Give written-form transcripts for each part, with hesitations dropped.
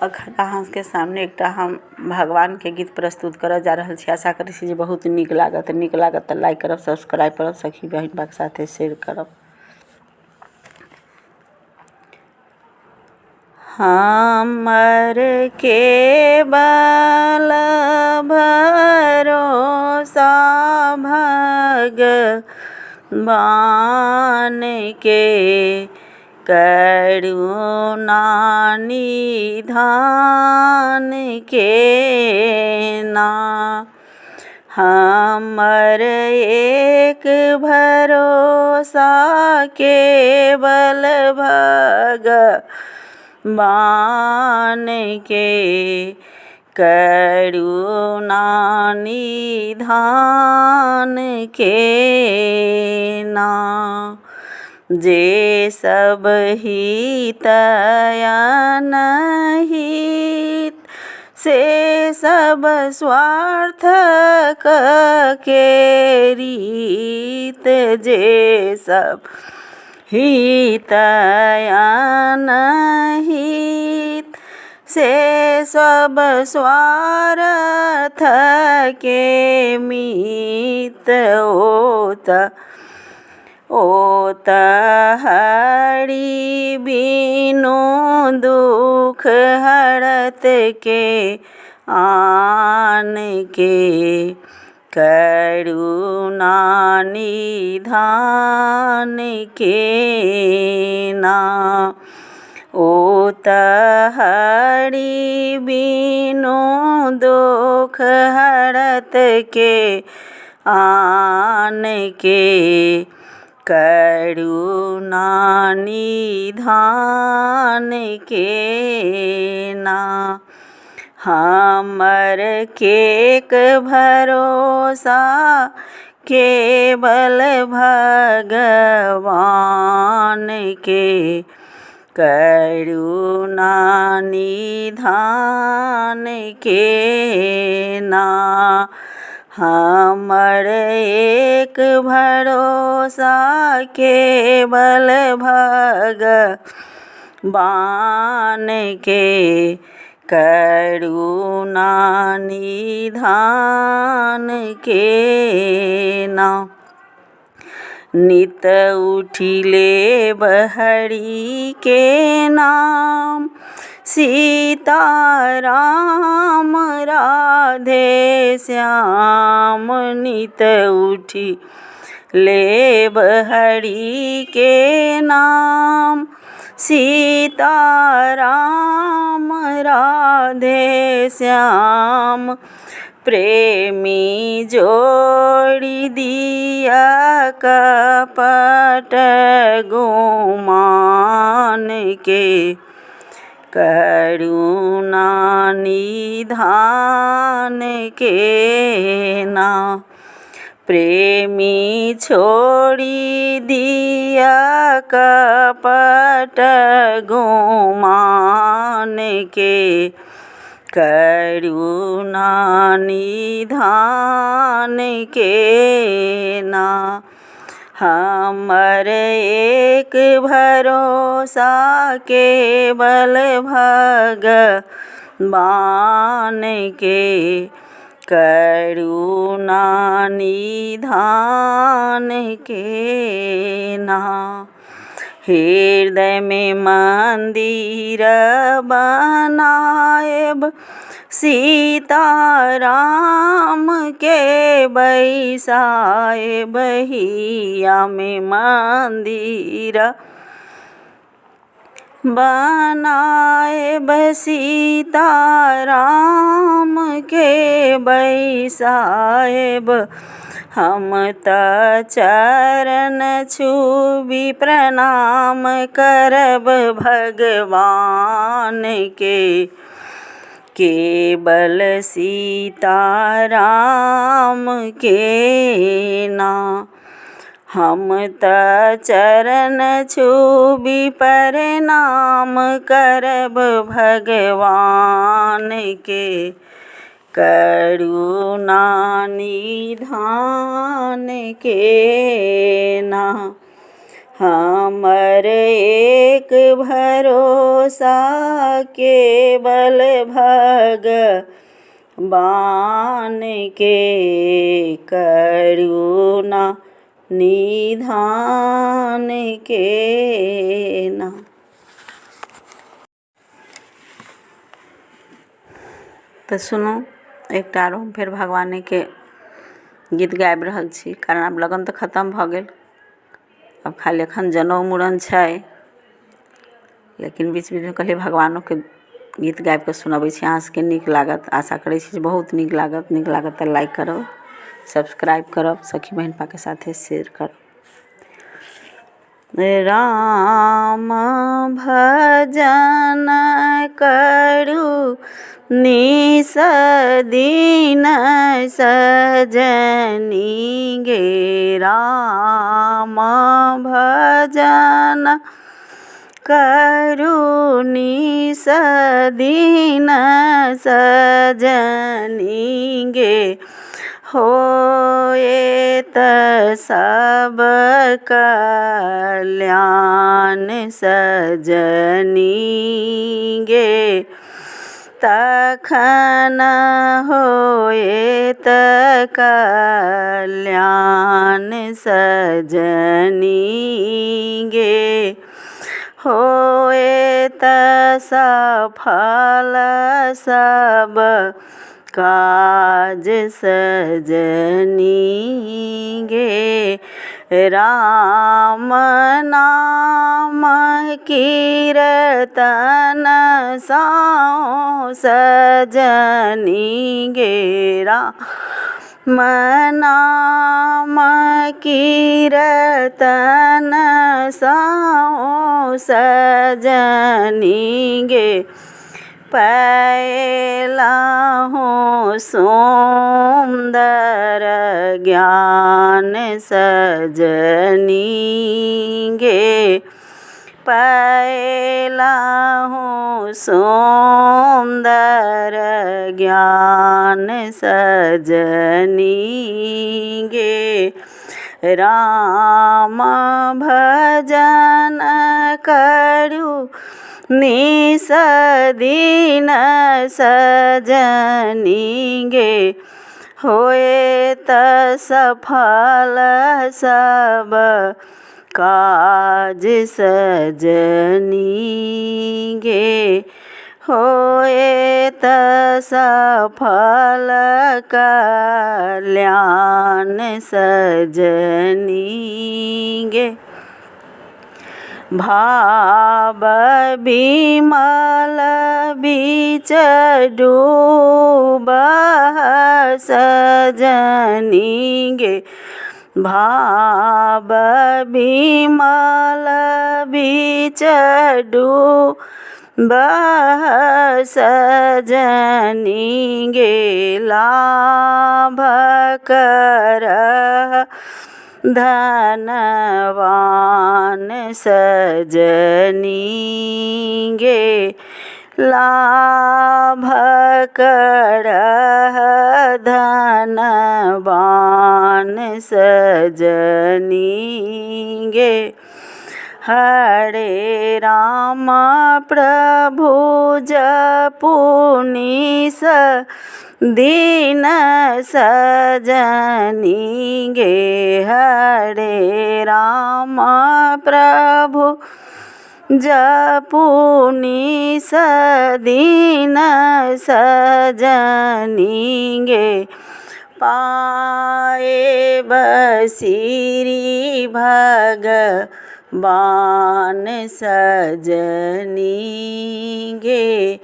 अखन अहाँ के सामने एकटा हम भगवान के गीत प्रस्तुत करऽ जा रहल छी। आशा करै छी जे बहुत नीक लागत तऽ लाइक करब, सब्सक्राइब करब, सखी बहिन के साथे शेयर करब। हमर केवल भरोसा भगवान के, करुणा निधान के ना। हमर एक भरोसा केवल भगवान के, करुणा निधान के ना। जे सब हित अनहित से सब स्वार्थ के रीत, जे सब हित अनहित से सब स्वार्थ के मीत। ओत हरि बिनु दुख हरत के आन के, करुणा निधान के ना। ओत हरि बिनु दुख हरत के आन के, करुणा निधान के ना। हमर केक भरोसा केवल भगवान के, करुणा निधान के ना। हमर एक भरोसा केवल भगवान के, करुणा निधान के ना। नित उठिले हरि के नाम, सीता राम राधे श्याम। नित उठिले हरि के नाम, सीता राम राधे श्याम। प्रेमी जोड़ी दिया कपट गुमान के, करुणा निधान के ना। प्रेमी छोड़ी दिया कपट गुमान के, करुणा निधान के ना। हमर एक भरोसा केवल भगवान के, करुणा निधान के ना। हृदय में मंदिर बनाएब, सीता राम के बैसाएब। हिया में मंदिर बनाएब, सीता राम के बैसाएब। हम त चरण छुबी प्रणाम करब भगवान के, केवल सीता राम के ना। हम त चरण छुबी प्रणाम करब भगवान के, करुणा निधान के ना। हमर एक भरोसा केवल भगवान के करुणा निधान के ना। तो सुनू एकटा आरो हम फेर भगवाने के गीत गाबि रहल छी, कारण आब लगन तऽ खत्म भऽ गेल, अब खाली एखन जनउ मूड़न छै, लेकिन बीच बीचमे कहलिए भगवानों के गीत गाबि कऽ सुनबै छी, अहाँ सबके नीक लागत, आशा करै छी जे बहुत नीक लागत तऽ लाइक करब, सब्सक्राइब करब, सखी बहिन के साथे शेयर करब। राम भजन करू निस दिन सजनी गे, राम भजन करू निस दिन सजनी गे, होएत सब कल्याण सजनी गे, तखन होएत कल्याण सजनी गे, होएत सफल सब काज सजनी गे, राम नाम कीर्तन सौ सजनी गे, राम नाम कीर्तन सौ सजनी गे, पैलहूँ सुंदर ज्ञान सजनी गे, पैलहूँ सुंदर ज्ञान सजनी गे, राम भजन करू निस दिन सजनी गे, होएत सफल सब काज सजनी गे, होएत सफल कल्याण सजनी गे, भाव विमल बीच डूब सजनी गे, भाव विमल बीच डूब सजनी गे, लाभ करह धनवान सजनी गे, लाभ करह धनवान सजनी गे, हरे राम प्रभु जपू निस दिन सजनी गे, हरे राम प्रभु जपू निस दिन सजनी गे, पाए बसिरी भगवान सजनी गे,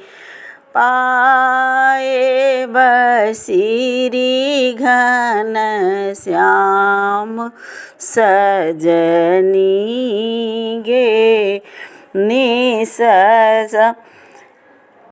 पाए बसिरी घन श्याम सजनी गे, निस